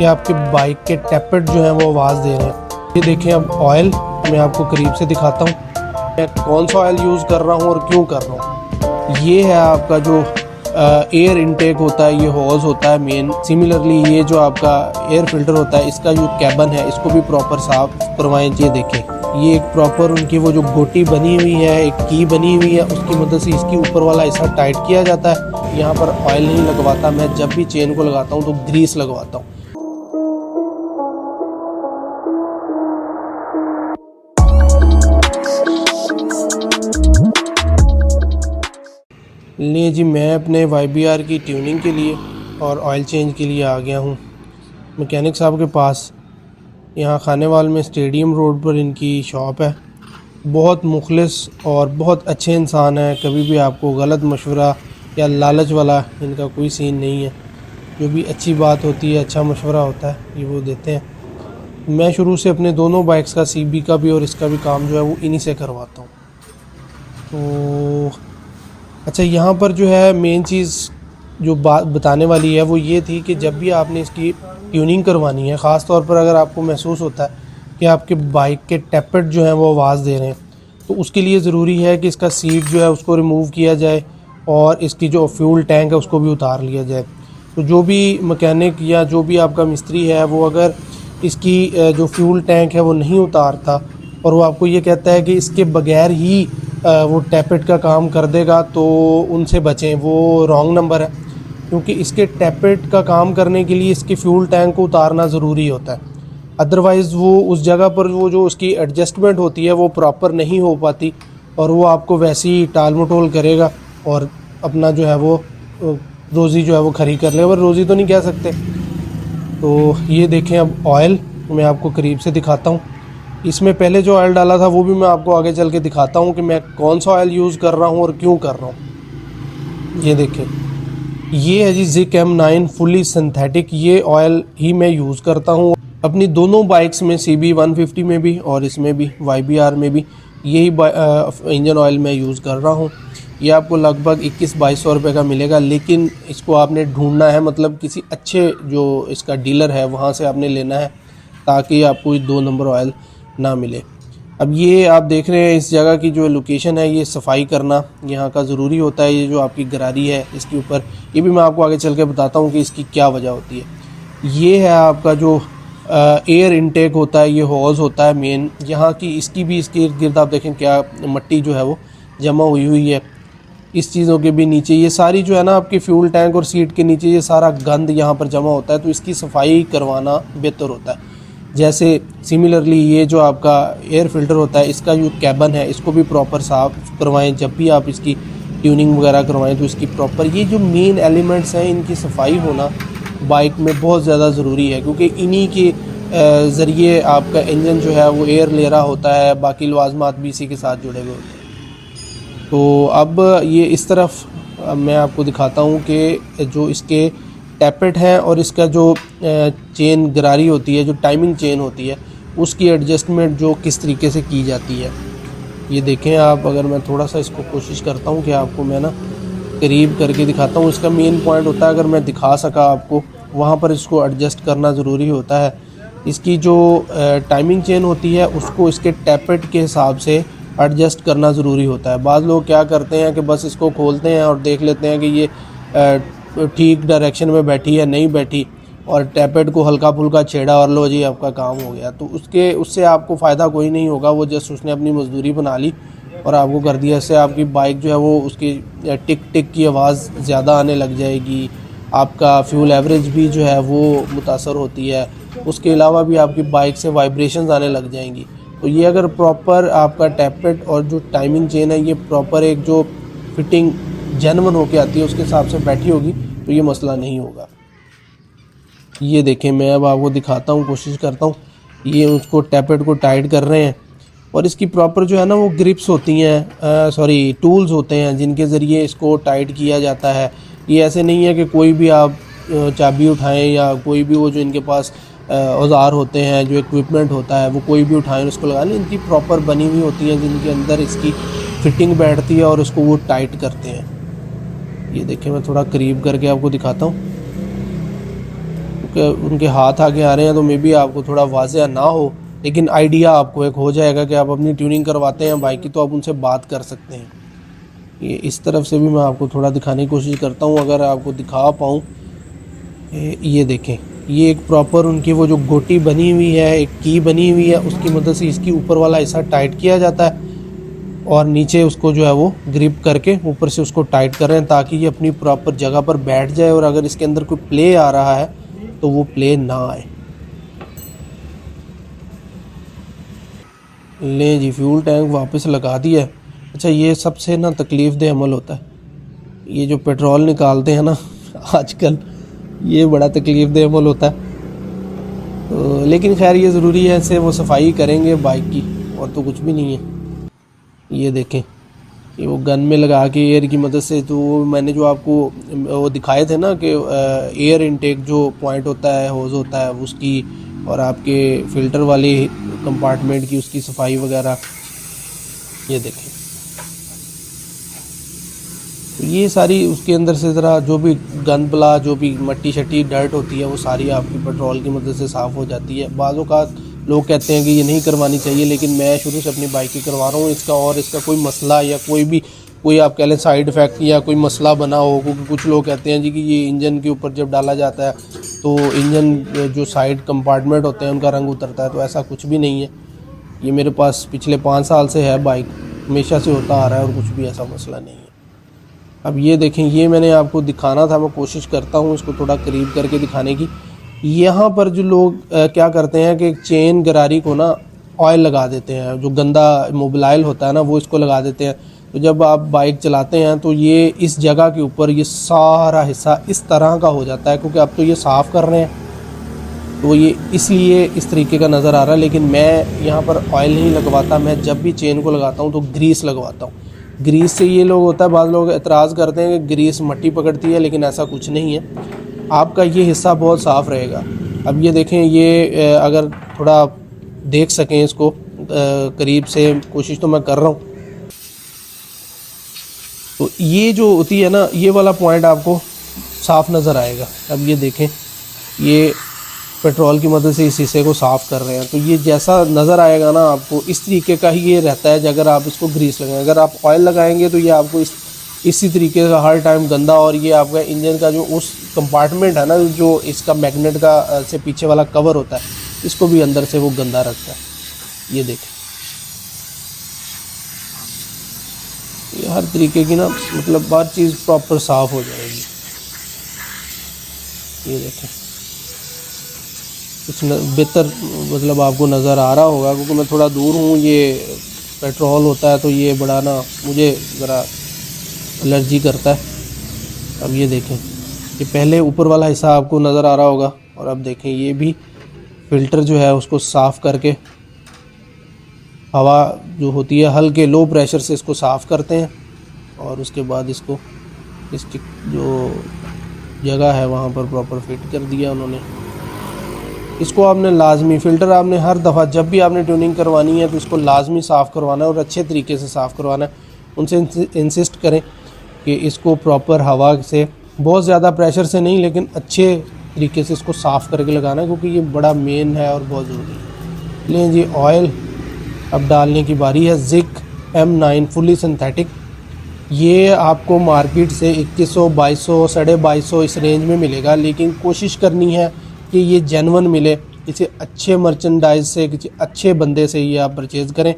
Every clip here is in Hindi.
कि आपके बाइक के टैपेट जो हैं वो आवाज़ दे रहे हैं। ये देखें, अब ऑयल मैं आपको करीब से दिखाता हूँ मैं कौन सा ऑयल यूज़ कर रहा हूँ और क्यों कर रहा हूँ। ये है आपका जो एयर इनटेक होता है, ये हॉज होता है मेन। सिमिलरली ये जो आपका एयर फिल्टर होता है, इसका जो कैबन है इसको भी प्रॉपर साफ करवाएं। ये देखें, ये एक प्रॉपर उनकी वो जो गोटी बनी हुई है, एक की बनी हुई है, उसकी मदद से इसकी ऊपर वाला हिस्सा टाइट किया जाता है। यहाँ पर ऑयल नहीं लगवाता मैं, जब भी चेन को लगाता हूँ तो ग्रीस लगवाता हूँ। लिए जी, मैं अपने YBR की ट्यूनिंग के लिए और ऑयल चेंज के लिए आ गया हूँ मैकेनिक साहब के पास। यहाँ खानेवाल में स्टेडियम रोड पर इनकी शॉप है। बहुत मुखलिस और बहुत अच्छे इंसान हैं, कभी भी आपको गलत मशवरा या लालच वाला इनका कोई सीन नहीं है। जो भी अच्छी बात होती है, अच्छा मशवरा होता है, ये वो देते हैं। मैं शुरू से अपने दोनों बाइक्स का CB का भी और इसका भी काम जो है वो इन्हीं से करवाता हूँ। तो अच्छा, यहाँ पर जो है मेन चीज़ जो बात बताने वाली है वो ये थी कि जब भी आपने इसकी ट्यूनिंग करवानी है, ख़ास तौर पर अगर आपको महसूस होता है कि आपके बाइक के टैपेट जो हैं वो आवाज़ दे रहे हैं, तो उसके लिए ज़रूरी है कि इसका सीट जो है उसको रिमूव किया जाए और इसकी जो फ्यूल टैंक है उसको भी उतार लिया जाए। तो जो भी मैकेनिक या जो भी आपका मिस्त्री है, वो अगर इसकी जो फ्यूल टैंक है वो नहीं उतारता और वो आपको ये कहता है कि इसके बगैर ही वो टैपेट का काम कर देगा, तो उनसे बचें, वो रॉन्ग नंबर है। क्योंकि इसके टैपेट का काम करने के लिए इसके फ्यूल टैंक को उतारना ज़रूरी होता है। अदरवाइज़ वो उस जगह पर वो जो उसकी एडजस्टमेंट होती है वो प्रॉपर नहीं हो पाती और वो आपको वैसे ही टाल मटोल करेगा और अपना जो है वो रोज़ी जो है वो खरी कर लेगा। पर रोज़ी तो नहीं कह सकते। तो ये देखें, अब ऑयल मैं आपको करीब से दिखाता हूँ। इसमें पहले जो ऑयल डाला था वो भी मैं आपको आगे चल के दिखाता हूँ कि मैं कौन सा ऑयल यूज़ कर रहा हूँ और क्यों कर रहा हूँ। ये देखें, ये है जी Zik M9 फुली सिंथेटिक। ये ऑयल ही मैं यूज़ करता हूँ अपनी दोनों बाइक्स में, CB 150 में भी और इसमें भी YBR में भी यही इंजन ऑयल मैं यूज़ कर रहा हूँ। ये आपको लगभग 21-2200 रुपये का मिलेगा, लेकिन इसको आपने ढूंढना है, मतलब किसी अच्छे जो इसका डीलर है वहाँ से आपने लेना है, ताकि आपको 2 नंबर ऑयल ना मिले। अब ये आप देख रहे हैं इस जगह की जो लोकेशन है, ये सफाई करना यहाँ का ज़रूरी होता है। ये जो आपकी गरारी है इसके ऊपर, ये भी मैं आपको आगे चल के बताता हूँ कि इसकी क्या वजह होती है। ये है आपका जो एयर इनटेक होता है, ये हॉज होता है मेन यहाँ की। इसकी भी इसके इर्द गिर्द आप देखें क्या मट्टी जो है वो जमा हुई है। इस चीज़ों के भी नीचे ये सारी जो है ना आपकी फ्यूल टैंक और सीट के नीचे ये सारा गंद यहाँ पर जमा होता है, तो इसकी सफाई करवाना बेहतर होता है। जैसे सिमिलरली ये जो आपका एयर फिल्टर होता है, इसका जो कैबन है इसको भी प्रॉपर साफ़ करवाएं। जब भी आप इसकी ट्यूनिंग वगैरह करवाएं तो इसकी प्रॉपर ये जो मेन एलिमेंट्स हैं इनकी सफाई होना बाइक में बहुत ज़्यादा ज़रूरी है, क्योंकि इन्हीं के ज़रिए आपका इंजन जो है वो एयर ले रहा होता है, बाकी लवाजमात भी इसी के साथ जुड़े हुए होते हैं। तो अब ये इस तरफ मैं आपको दिखाता हूँ कि जो इसके टैपेट हैं और इसका जो चेन गरारी होती है, जो टाइमिंग चेन होती है, उसकी एडजस्टमेंट जो किस तरीके से की जाती है। ये देखें आप, अगर मैं थोड़ा सा इसको कोशिश करता हूँ कि आपको मैं ना करीब करके दिखाता हूँ। इसका मेन पॉइंट होता है, अगर मैं दिखा सका आपको, वहाँ पर इसको एडजस्ट करना ज़रूरी होता है। इसकी जो टाइमिंग चेन होती है उसको इसके टैपेट के हिसाब से एडजस्ट करना ज़रूरी होता है। बाज़ लोग क्या करते हैं कि बस इसको खोलते हैं और देख लेते हैं कि ये ठीक डायरेक्शन में बैठी है नहीं बैठी, और टैपेट को हल्का फुल्का छेड़ा और लो जी आपका काम हो गया। तो उससे आपको फ़ायदा कोई नहीं होगा। वो जस्ट उसने अपनी मजदूरी बना ली और आपको कर दिया। इससे आपकी बाइक जो है वो उसकी टिक टिक की आवाज़ ज़्यादा आने लग जाएगी, आपका फ्यूल एवरेज भी जो है वो मुतासर होती है। उसके अलावा भी आपकी बाइक से वाइब्रेशंस आने लग जाएंगी। तो ये अगर प्रॉपर आपका टैपेट और जो टाइमिंग चेन है ये प्रॉपर एक जो फिटिंग जेन्युइन होके आती है उसके हिसाब से बैठी होगी तो ये मसला नहीं होगा। ये देखें, मैं अब आपको दिखाता हूँ, कोशिश करता हूँ। ये उसको टैपेट को टाइट कर रहे हैं और इसकी प्रॉपर जो है ना वो ग्रिप्स होती हैं, टूल्स होते हैं जिनके ज़रिए इसको टाइट किया जाता है। ये ऐसे नहीं है कि कोई भी आप चाबी उठाएं या कोई भी वो जो इनके पास औज़ार होते हैं, जो इक्विपमेंट होता है, वो कोई भी उठाएं उसको लगा लें। इनकी प्रॉपर बनी हुई होती हैं जिनके अंदर इसकी फिटिंग बैठती है और उसको वो टाइट करते हैं। ये देखें, मैं थोड़ा करीब करके आपको दिखाता हूँ। क्योंकि उनके हाथ आगे आ रहे हैं तो मे बी आपको थोड़ा वाज़ेह ना हो, लेकिन आइडिया आपको एक हो जाएगा कि आप अपनी ट्यूनिंग करवाते हैं बाइक की तो आप उनसे बात कर सकते हैं। ये इस तरफ से भी मैं आपको थोड़ा दिखाने की कोशिश करता हूँ, अगर आपको दिखा पाऊँ। ये देखें, ये एक प्रॉपर उनकी वो जो गोटी बनी हुई है, एक की बनी हुई है, उसकी मदद से इसकी ऊपर वाला हिस्सा टाइट किया जाता है और नीचे उसको जो है वो ग्रिप करके ऊपर से उसको टाइट कर रहे हैं ताकि ये अपनी प्रॉपर जगह पर बैठ जाए और अगर इसके अंदर कोई प्ले आ रहा है तो वो प्ले ना आए। लें जी, फ्यूल टैंक वापस लगा दिया है। अच्छा, ये सबसे ना तकलीफ़ दह अमल होता है, ये जो पेट्रोल निकालते हैं ना आजकल, ये बड़ा तकलीफ़ दह अमल होता है। तो लेकिन खैर ये ज़रूरी है, इससे वो सफाई करेंगे बाइक की, और तो कुछ भी नहीं है। ये देखें, ये वो गन में लगा के एयर की मदद से, तो वो मैंने जो आपको वो दिखाए थे ना कि एयर इनटेक जो पॉइंट होता है, होज़ होता है उसकी, और आपके फ़िल्टर वाले कंपार्टमेंट की उसकी सफाई वगैरह। ये देखें, तो ये सारी उसके अंदर से ज़रा जो भी गंद बला, जो भी मट्टी शट्टी डर्ट होती है वो सारी आपकी पेट्रोल की मदद से साफ़ हो जाती है। बाज़ों का लोग कहते हैं कि ये नहीं करवानी चाहिए, लेकिन मैं शुरू से अपनी बाइक की करवा रहा हूँ। इसका कोई मसला या कोई आप कह लें साइड इफ़ेक्ट या कोई मसला बना हो, क्योंकि कुछ लोग कहते हैं जी कि ये इंजन के ऊपर जब डाला जाता है तो इंजन जो साइड कंपार्टमेंट होते हैं उनका रंग उतरता है, तो ऐसा कुछ भी नहीं है। ये मेरे पास पिछले 5 साल से है बाइक, हमेशा से होता आ रहा है और कुछ भी ऐसा मसला नहीं है। अब ये देखें, ये मैंने आपको दिखाना था, मैं कोशिश करता हूँ इसको थोड़ा करीब करके दिखाने की। यहाँ पर जो लोग क्या करते हैं कि चेन गरारी को ना ऑयल लगा देते हैं, जो गंदा मोबिलाइल होता है ना वो इसको लगा देते हैं। तो जब आप बाइक चलाते हैं तो ये इस जगह के ऊपर ये सारा हिस्सा इस तरह का हो जाता है, क्योंकि अब तो ये साफ़ कर रहे हैं तो ये इसलिए इस तरीके का नज़र आ रहा है। लेकिन मैं यहाँ पर ऑयल नहीं लगवाता, मैं जब भी चेन को लगाता हूँ तो ग्रीस लगवाता हूँ। ग्रीस से ये लोग होता है, बाद लोग एतराज़ करते हैं कि ग्रीस मट्टी पकड़ती है, लेकिन ऐसा कुछ नहीं है, आपका ये हिस्सा बहुत साफ़ रहेगा। अब ये देखें, ये अगर थोड़ा देख सकें इसको करीब से, कोशिश तो मैं कर रहा हूँ। तो ये जो होती है ना, ये वाला पॉइंट आपको साफ़ नज़र आएगा। अब ये देखें, ये पेट्रोल की मदद से इस हिस्से को साफ़ कर रहे हैं, तो ये जैसा नज़र आएगा ना आपको, इस तरीके का ही ये रहता है अगर आप इसको ग्रीस लगाएं। अगर आप ऑयल लगाएंगे तो ये आपको इसी तरीके का हर टाइम गंदा, और ये आपका इंजन का जो उस कंपार्टमेंट है ना, जो इसका मैग्नेट का से पीछे वाला कवर होता है, इसको भी अंदर से वो गंदा रखता है। ये देखें, ये हर तरीके की ना, मतलब हर चीज़ प्रॉपर साफ़ हो जाएगी। ये देखें, कुछ बेहतर मतलब आपको नज़र आ रहा होगा, क्योंकि मैं थोड़ा दूर हूँ, ये पेट्रोल होता है तो ये बड़ा ना मुझे ज़रा एलर्जी करता है। अब ये देखें, ये पहले ऊपर वाला हिस्सा आपको नज़र आ रहा होगा, और अब देखें ये भी फ़िल्टर जो है उसको साफ़ करके, हवा जो होती है हल्के लो प्रेशर से इसको साफ़ करते हैं, और उसके बाद इसको इसकी जो जगह है वहाँ पर प्रॉपर फिट कर दिया उन्होंने। इसको आपने लाजमी, फ़िल्टर आपने हर दफ़ा जब भी आपने ट्यूनिंग करवानी है तो इसको लाजमी साफ़ करवाना है और अच्छे तरीके से साफ़ करवाना है। उनसे इंसिस्ट करें कि इसको प्रॉपर हवा से, बहुत ज़्यादा प्रेशर से नहीं, लेकिन अच्छे तरीके से इसको साफ़ करके लगाना है, क्योंकि ये बड़ा मेन है और बहुत ज़रूरी है। लें जी, ऑयल अब डालने की बारी है। ज़िक M9 फुली सिंथेटिक, ये आपको मार्केट से 2100, 2200, 2250 इस रेंज में मिलेगा, लेकिन कोशिश करनी है कि ये जेन्युइन मिले, किसी अच्छे मर्चेंडाइज से, किसी अच्छे बंदे से ये आप परचेज़ करें।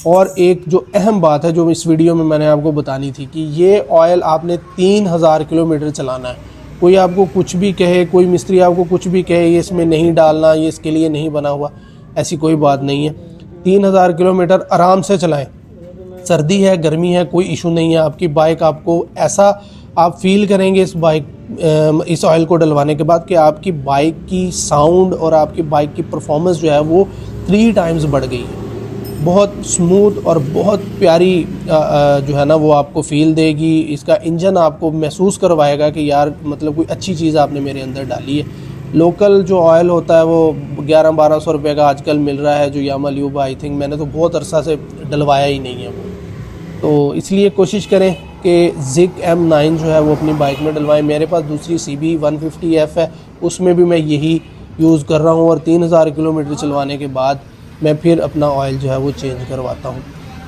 और एक जो अहम बात है जो इस वीडियो में मैंने आपको बतानी थी, कि ये ऑयल आपने 3000 किलोमीटर चलाना है। कोई आपको कुछ भी कहे, कोई मिस्त्री आपको कुछ भी कहे ये इसमें नहीं डालना, ये इसके लिए नहीं बना हुआ, ऐसी कोई बात नहीं है। 3000 किलोमीटर आराम से चलाएं, सर्दी है गर्मी है कोई इशू नहीं है। आपकी बाइक, आपको ऐसा आप फील करेंगे इस ऑयल को डलवाने के बाद कि आपकी बाइक की साउंड और आपकी बाइक की परफॉर्मेंस जो है वो 3 टाइम्स बढ़ गई है। बहुत स्मूथ और बहुत प्यारी जो है ना वो आपको फ़ील देगी। इसका इंजन आपको महसूस करवाएगा कि यार मतलब कोई अच्छी चीज़ आपने मेरे अंदर डाली है। लोकल जो ऑयल होता है वो 1100-1200 रुपये का आजकल मिल रहा है, जो यामा ल्यूबा, आई थिंक मैंने तो बहुत अरसा से डलवाया ही नहीं है वो। तो इसलिए कोशिश करें कि ज़िक M9 जो है वो अपनी बाइक में डलवाएं। मेरे पास दूसरी CB 150F है, उसमें भी मैं यही यूज़ कर रहा हूँ और 3000 किलोमीटर चलवाने के बाद मैं फिर अपना ऑयल जो है वो चेंज करवाता हूँ,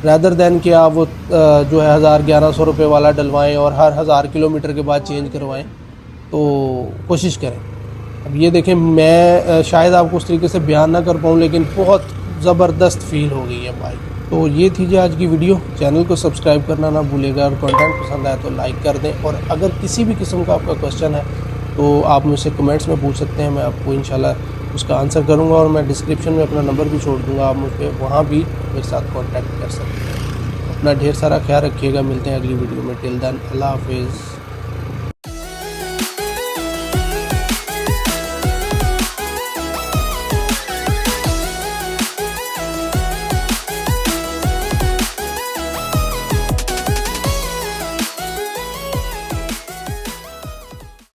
रैदर दैन कि आप वो जो है 1000-1100 रुपये वाला डलवाएं और हर 1000 किलोमीटर के बाद चेंज करवाएं। तो कोशिश करें। अब ये देखें, मैं शायद आपको उस तरीके से बयान ना कर पाऊँ, लेकिन बहुत ज़बरदस्त फील हो गई है बाइक। तो ये थी जी आज की वीडियो। चैनल को सब्सक्राइब करना ना भूलिएगा और कंटेंट पसंद आए तो लाइक कर दें। और अगर किसी भी किस्म का आपका क्वेश्चन है तो आप मुझसे कमेंट्स में पूछ सकते हैं, मैं आपको इंशाल्लाह उसका आंसर करूँगा। और मैं डिस्क्रिप्शन में अपना नंबर भी छोड़ दूँगा, आप मुझ पर वहाँ भी मेरे साथ कॉन्टैक्ट कर सकते हैं। अपना ढेर सारा ख्याल रखिएगा, मिलते हैं अगली वीडियो में। टिल देन अल्लाह हाफिज़।